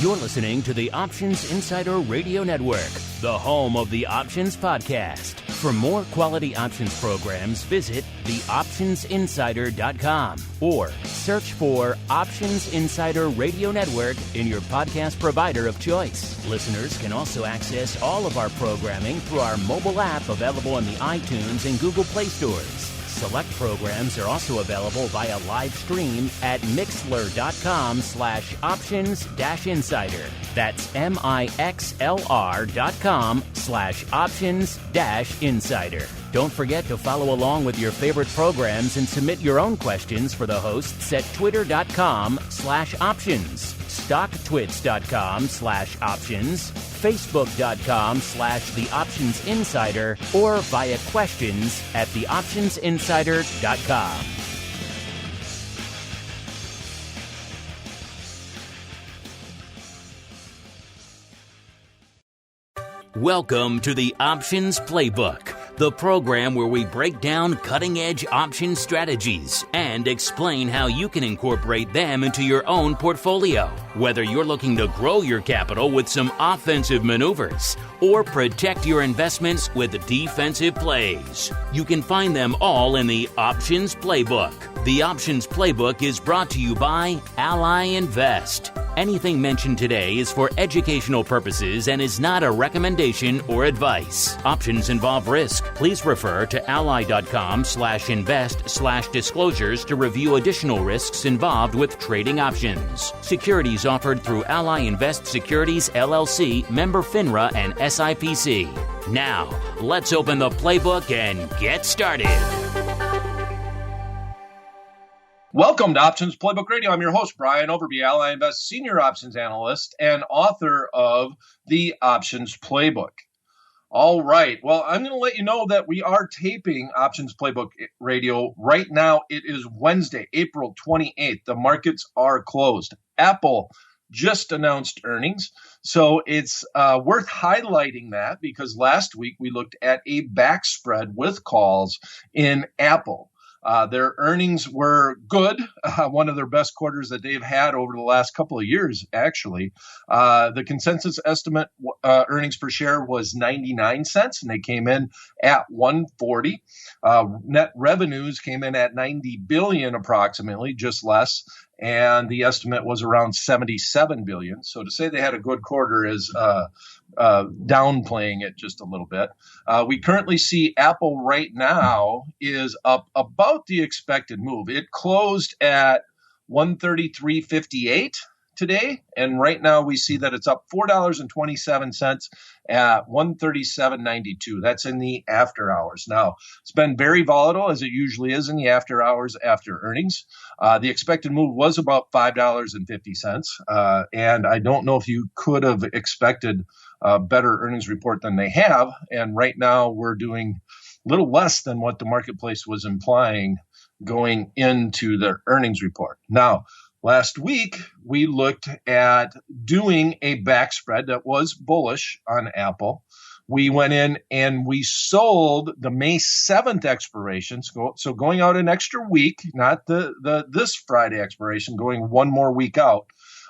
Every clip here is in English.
You're listening to the Options Insider Radio Network, the home of the Options Podcast. For more quality options programs, visit theoptionsinsider.com or search for Options Insider Radio Network in your podcast provider of choice. Listeners can also access all of our programming through our mobile app available in the iTunes and Google Play stores. Select programs are also available via live stream at mixlr.com/options-insider. That's mixlr.com/options-insider. Don't forget to follow along with your favorite programs and submit your own questions for the hosts at twitter.com/options, stocktwits.com/options, facebook.com/theoptionsinsider, or via questions at theoptionsinsider.com. Welcome to the Options Playbook, the program where we break down cutting-edge option strategies and explain how you can incorporate them into your own portfolio. Whether you're looking to grow your capital with some offensive maneuvers or protect your investments with defensive plays, you can find them all in the Options Playbook. The Options Playbook is brought to you by Ally Invest. Anything mentioned today is for educational purposes and is not a recommendation or advice. Options involve risk. Please refer to ally.com/invest/disclosures to review additional risks involved with trading options. Securities offered through Ally Invest Securities LLC, member FINRA and SIPC. Now, let's open the playbook and get started. Welcome to Options Playbook Radio. I'm your host, Brian Overby, Ally Invest Senior Options Analyst and author of the Options Playbook. All right. Well, I'm going to let you know that we are taping Options Playbook Radio right now. It is Wednesday, April 28th. The markets are closed. Apple just announced earnings. So it's worth highlighting that because last week we looked at a back spread with calls in Apple. Their earnings were good, one of their best quarters that they've had over the last couple of years, actually. The consensus estimate earnings per share was 99 cents, and they came in at 140. Net revenues came in at 90 billion approximately, just less, and the estimate was around 77 billion. So to say they had a good quarter is downplaying it just a little bit. We currently see Apple right now is up about the expected move. It closed at 133.58 today, and right now we see that it's up $4.27 at 137.92. That's in the after hours. Now, it's been very volatile, as it usually is in the after hours after earnings. The expected move was about $5.50, and I don't know if you could have expected a better earnings report than they have, and right now we're doing a little less than what the marketplace was implying going into the earnings report. Now, last week, we looked at doing a back spread that was bullish on Apple. We went in and we sold the May 7th expirations. So going out an extra week, not this Friday expiration, going one more week out.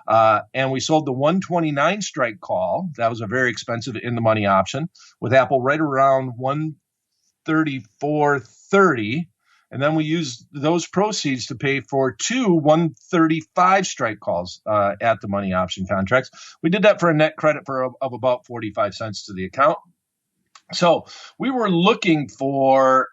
And we sold the 129 strike call. That was a very expensive in-the-money option with Apple right around 134.30. And then we used those proceeds to pay for two 135 strike calls at the money option contracts. We did that for a net credit of about 45 cents to the account. So we were looking for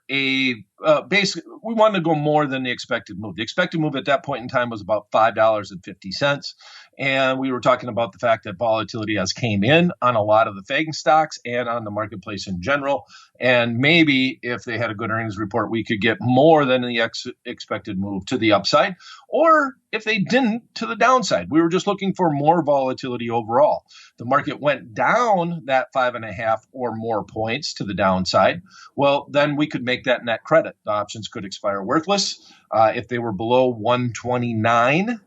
basically, we wanted to go more than the expected move. The expected move at that point in time was about $5.50. And we were talking about the fact that volatility has came in on a lot of the FANG stocks and on the marketplace in general. And maybe if they had a good earnings report, we could get more than the expected move to the upside. Or if they didn't, to the downside. We were just looking for more volatility overall. The market went down that 5.5 or more points to the downside. Well, then we could make that net credit. The options could expire worthless if they were below 129.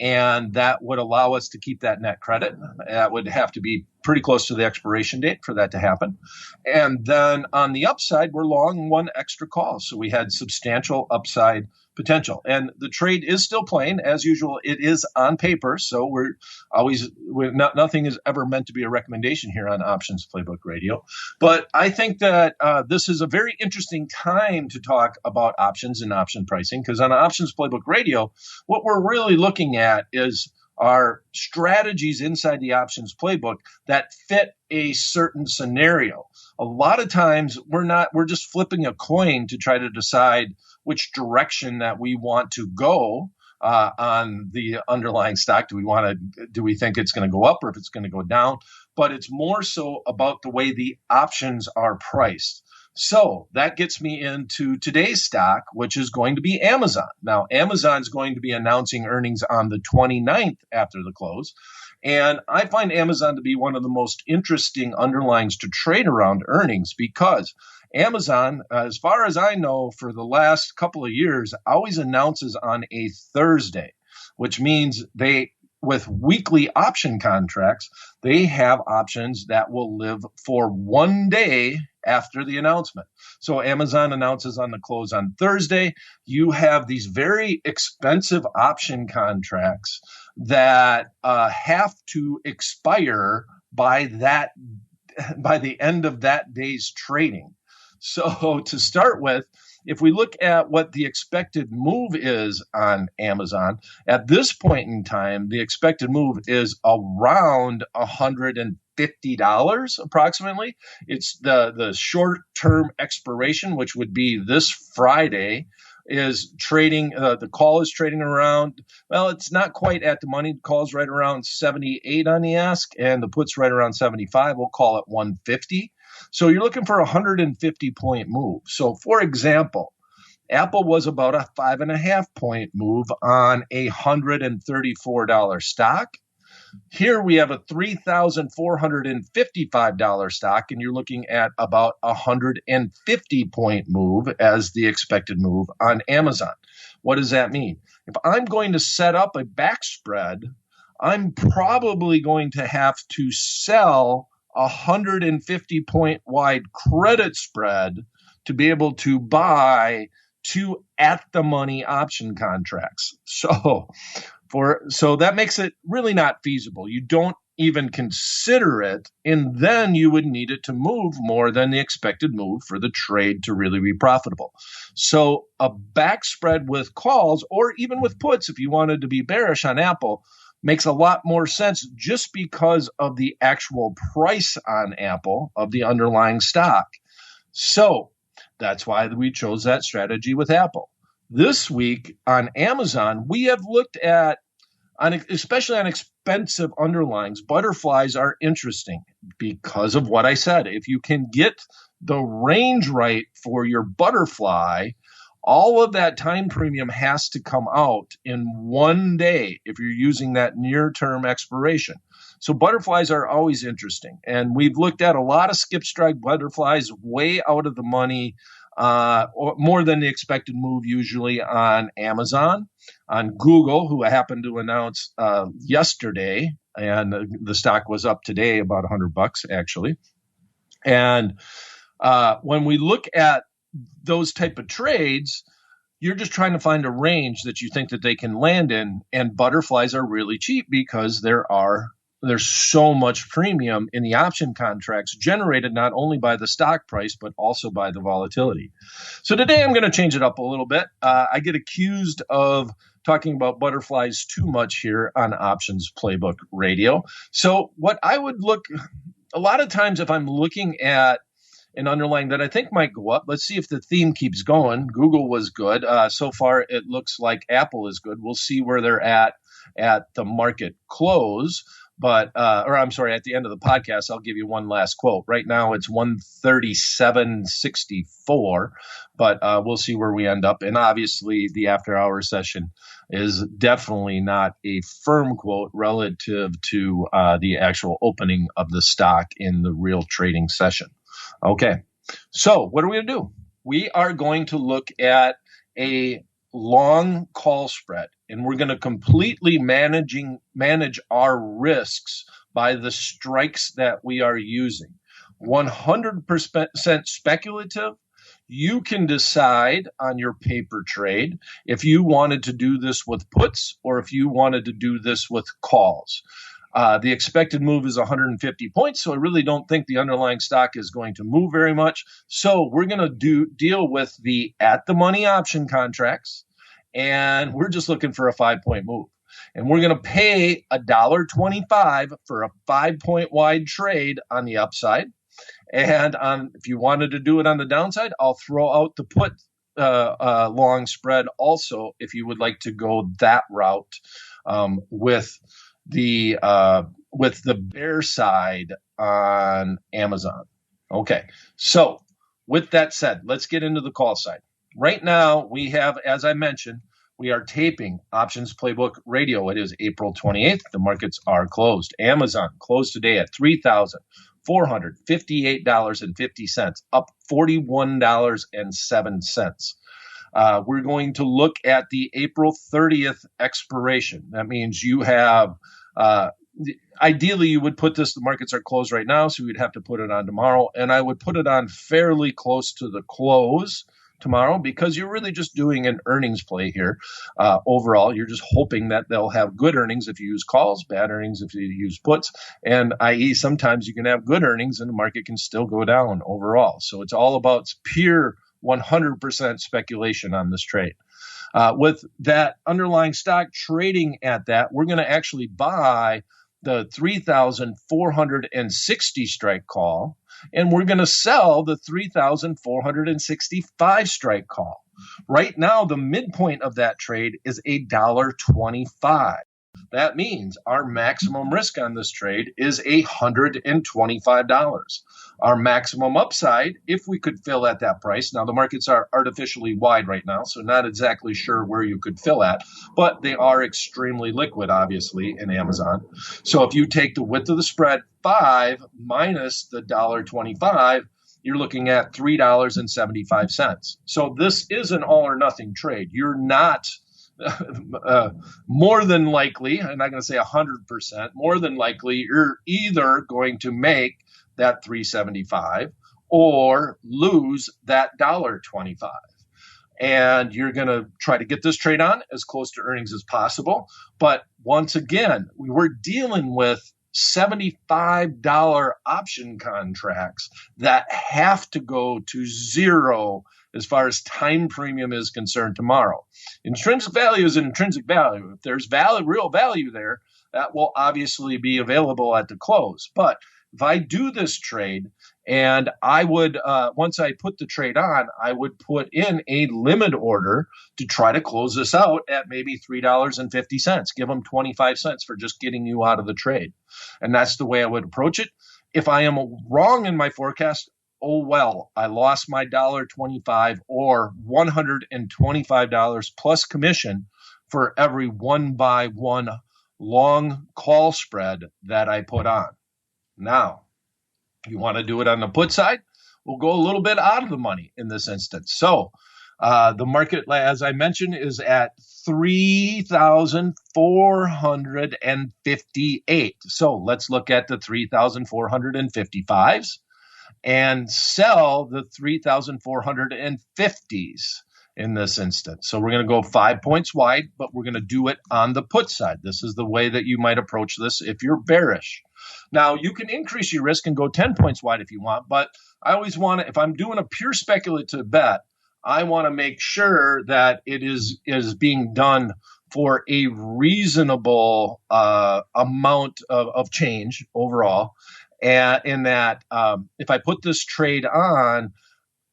And that would allow us to keep that net credit. That would have to be pretty close to the expiration date for that to happen. And then on the upside, we're long one extra call. So we had substantial upside potential. And the trade is still playing as usual. It is on paper. So nothing is ever meant to be a recommendation here on Options Playbook Radio. But I think that this is a very interesting time to talk about options and option pricing, because on Options Playbook Radio, what we're really looking at is our strategies inside the options playbook that fit a certain scenario. A lot of times we're just flipping a coin to try to decide which direction that we want to go on the underlying stock. Do we think it's going to go up or if it's going to go down? But it's more so about the way the options are priced. So that gets me into today's stock, which is going to be Amazon. Now, Amazon's going to be announcing earnings on the 29th after the close. And I find Amazon to be one of the most interesting underlyings to trade around earnings, because Amazon, as far as I know, for the last couple of years, always announces on a Thursday, which means with weekly option contracts, they have options that will live for one day after the announcement. So Amazon announces on the close on Thursday. You have these very expensive option contracts that have to expire by the end of that day's trading. So to start with, if we look at what the expected move is on Amazon, at this point in time, the expected move is around $150 approximately. It's the short-term expiration, which would be this Friday, is trading. The call is trading around, well, it's not quite at the money. The call is right around 78 on the ask, and the put's right around 75. We'll call it 150. So you're looking for a 150-point move. So, for example, Apple was about a 5.5-point move on a $134 stock. Here we have a $3,455 stock, and you're looking at about a 150-point move as the expected move on Amazon. What does that mean? If I'm going to set up a back spread, I'm probably going to have to sell 150-point wide credit spread to be able to buy two at-the-money option contracts. So that makes it really not feasible. You don't even consider it, and then you would need it to move more than the expected move for the trade to really be profitable. So a back spread with calls, or even with puts, if you wanted to be bearish on Apple, makes a lot more sense just because of the actual price on Apple of the underlying stock. So that's why we chose that strategy with Apple. This week on Amazon, we have looked at, especially on expensive underlyings, butterflies are interesting because of what I said. If you can get the range right for your butterfly, all of that time premium has to come out in one day if you're using that near-term expiration. So butterflies are always interesting. And we've looked at a lot of skip strike butterflies way out of the money, or more than the expected move usually on Amazon, on Google, who happened to announce yesterday, and the stock was up today about $100 actually. And when we look at those type of trades, you're just trying to find a range that you think that they can land in, and butterflies are really cheap because there's so much premium in the option contracts generated not only by the stock price but also by the volatility. So today I'm going to change it up a little bit. I get accused of talking about butterflies too much here on Options Playbook Radio. So what I would look, a lot of times if I'm looking at an underlying that I think might go up. Let's see if the theme keeps going. Google was good. So far, it looks like Apple is good. We'll see where they're at the market close. At the end of the podcast, I'll give you one last quote. Right now, it's 137.64, but we'll see where we end up. And obviously, the after-hour session is definitely not a firm quote relative to the actual opening of the stock in the real trading session. Okay, so what are we going to do? We are going to look at a long call spread, and we're going to completely manage our risks by the strikes that we are using. 100% speculative. You can decide on your paper trade if you wanted to do this with puts or if you wanted to do this with calls. The expected move is 150 points, so I really don't think the underlying stock is going to move very much. So we're going to deal with the at-the-money option contracts, and we're just looking for a 5-point move. And we're going to pay $1.25 for a 5-point wide trade on the upside. And if you wanted to do it on the downside, I'll throw out the put long spread also if you would like to go that route with the bear side on Amazon. Okay, so with that said, let's get into the call side. Right now, we have, as I mentioned, we are taping Options Playbook Radio. It is April 28th. The markets are closed. Amazon closed today at $3,458.50, up $41.07. We're going to look at the April 30th expiration. That means you have, ideally you would put this, the markets are closed right now, so you'd have to put it on tomorrow. And I would put it on fairly close to the close tomorrow because you're really just doing an earnings play here. Overall, you're just hoping that they'll have good earnings if you use calls, bad earnings if you use puts, and i.e. sometimes you can have good earnings and the market can still go down overall. So it's all about pure 100% speculation on this trade. With that underlying stock trading at that, we're going to actually buy the 3,460 strike call, and we're going to sell the 3,465 strike call. Right now, the midpoint of that trade is $1.25. That means our maximum risk on this trade is $125. Our maximum upside, if we could fill at that price, now the markets are artificially wide right now, so not exactly sure where you could fill at, but they are extremely liquid, obviously, in Amazon. So if you take the width of the spread, 5 minus the $1.25, you're looking at $3.75. So this is an all or nothing trade. You're not more than likely, I'm not going to say 100%, more than likely, you're either going to make that $3.75 or lose that $1.25. And you're going to try to get this trade on as close to earnings as possible. But once again, we were dealing with $75 option contracts that have to go to zero as far as time premium is concerned tomorrow. Intrinsic value is an intrinsic value. If there's real value there, that will obviously be available at the close. But if I do this trade, and I would, once I put the trade on, I would put in a limit order to try to close this out at maybe $3.50. Give them 25 cents for just getting you out of the trade. And that's the way I would approach it. If I am wrong in my forecast, oh well, I lost my $1.25 or $125 plus commission for every 1-by-1 long call spread that I put on. Now, you want to do it on the put side? We'll go a little bit out of the money in this instance. So the market, as I mentioned, is at 3,458. So let's look at the 3,455s and sell the 3,450s in this instance. So we're going to go 5 points wide, but we're going to do it on the put side. This is the way that you might approach this if you're bearish. Now, you can increase your risk and go 10 points wide if you want, but I always want to, if I'm doing a pure speculative bet, I want to make sure that it is being done for a reasonable amount of change overall. And in that, if I put this trade on,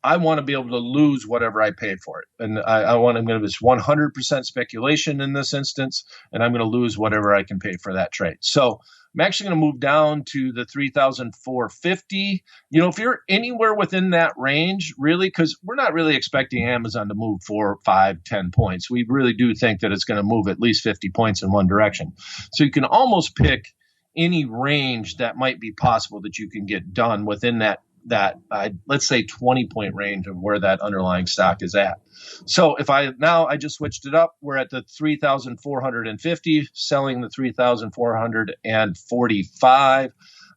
I want to be able to lose whatever I paid for it. And I'm going to this 100% speculation in this instance, and I'm going to lose whatever I can pay for that trade. So I'm actually going to move down to the 3,450. You know, if you're anywhere within that range, really, because we're not really expecting Amazon to move 4, 5, 10 points. We really do think that it's going to move at least 50 points in one direction. So you can almost pick any range that might be possible that you can get done within that that, let's say 20-point range of where that underlying stock is at. So if I just switched it up, we're at the 3,450, selling the 3,445.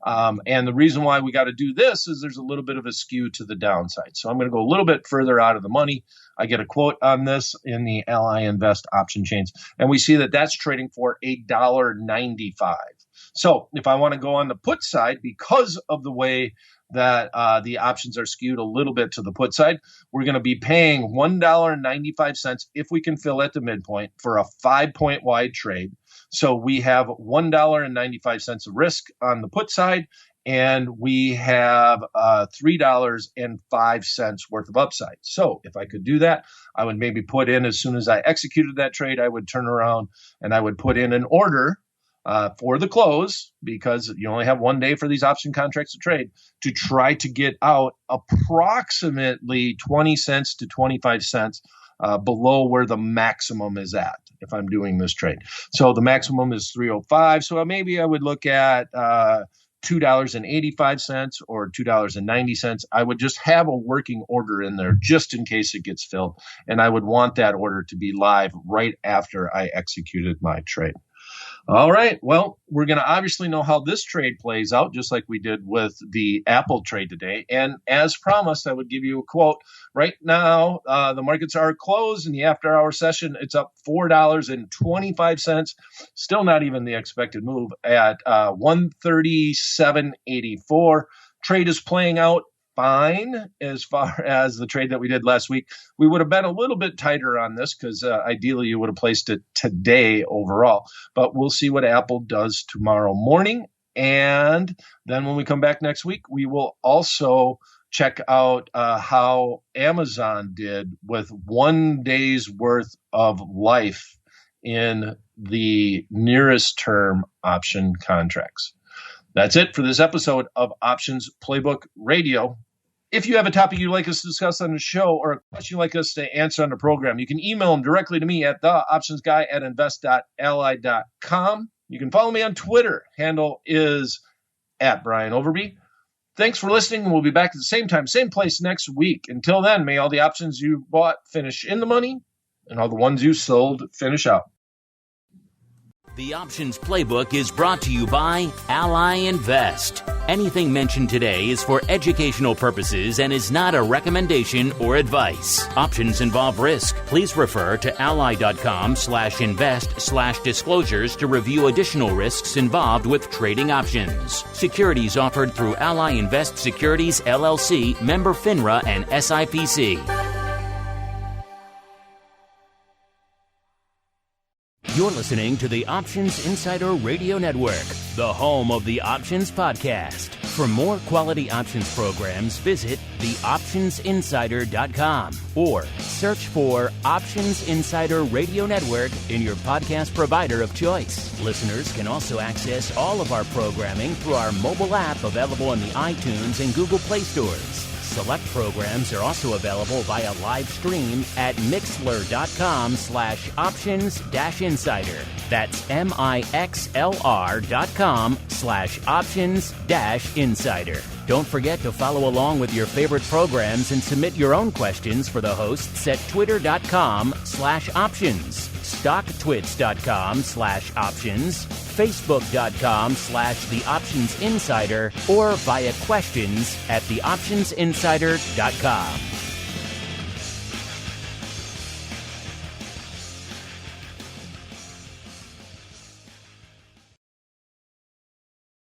And the reason why we got to do this is there's a little bit of a skew to the downside. So I'm going to go a little bit further out of the money. I get a quote on this in the Ally Invest option chains, and we see that that's trading for $1.95. So if I want to go on the put side, because of the way that the options are skewed a little bit to the put side, we're going to be paying $1.95 if we can fill at the midpoint for a 5-point wide trade. So we have $1.95 of risk on the put side, and we have $3.05 worth of upside. So if I could do that, I would maybe put in, as soon as I executed that trade, I would turn around and I would put in an order for the close, because you only have 1 day for these option contracts to trade, to try to get out approximately 20 cents to 25 cents below where the maximum is at if I'm doing this trade. So the maximum is 305. So maybe I would look at $2.85 or $2.90. I would just have a working order in there just in case it gets filled. And I would want that order to be live right after I executed my trade. All right. Well, we're going to obviously know how this trade plays out, just like we did with the Apple trade today. And as promised, I would give you a quote. Right now, the markets are closed in the after-hour session. It's up $4.25. Still not even the expected move at 137.84. Trade is playing out fine as far as the trade that we did last week. We would have been a little bit tighter on this because ideally you would have placed it today overall. But we'll see what Apple does tomorrow morning. And then when we come back next week, we will also check out how Amazon did with 1 day's worth of life in the nearest term option contracts. That's it for this episode of Options Playbook Radio. If you have a topic you'd like us to discuss on the show or a question you'd like us to answer on the program, you can email them directly to me at theoptionsguy@invest.ally.com. You can follow me on Twitter. Handle is @BrianOverby. Thanks for listening. We'll be back at the same time, same place next week. Until then, may all the options you bought finish in the money and all the ones you sold finish out. The Options Playbook is brought to you by Ally Invest. Anything mentioned today is for educational purposes and is not a recommendation or advice. Options involve risk. Please refer to ally.com/invest/disclosures to review additional risks involved with trading options. Securities offered through Ally Invest Securities, LLC, member FINRA and SIPC. You're listening to the Options Insider Radio Network, the home of the Options Podcast. For more quality options programs, visit theoptionsinsider.com or search for Options Insider Radio Network in your podcast provider of choice. Listeners can also access all of our programming through our mobile app available in the iTunes and Google Play stores. Select programs are also available via live stream at mixlr.com/options-insider. That's mixlr.com/options-insider. Don't forget to follow along with your favorite programs and submit your own questions for the hosts at twitter.com/options, stocktwits.com/options, facebook.com/theoptionsinsider, or via questions at theoptionsinsider.com.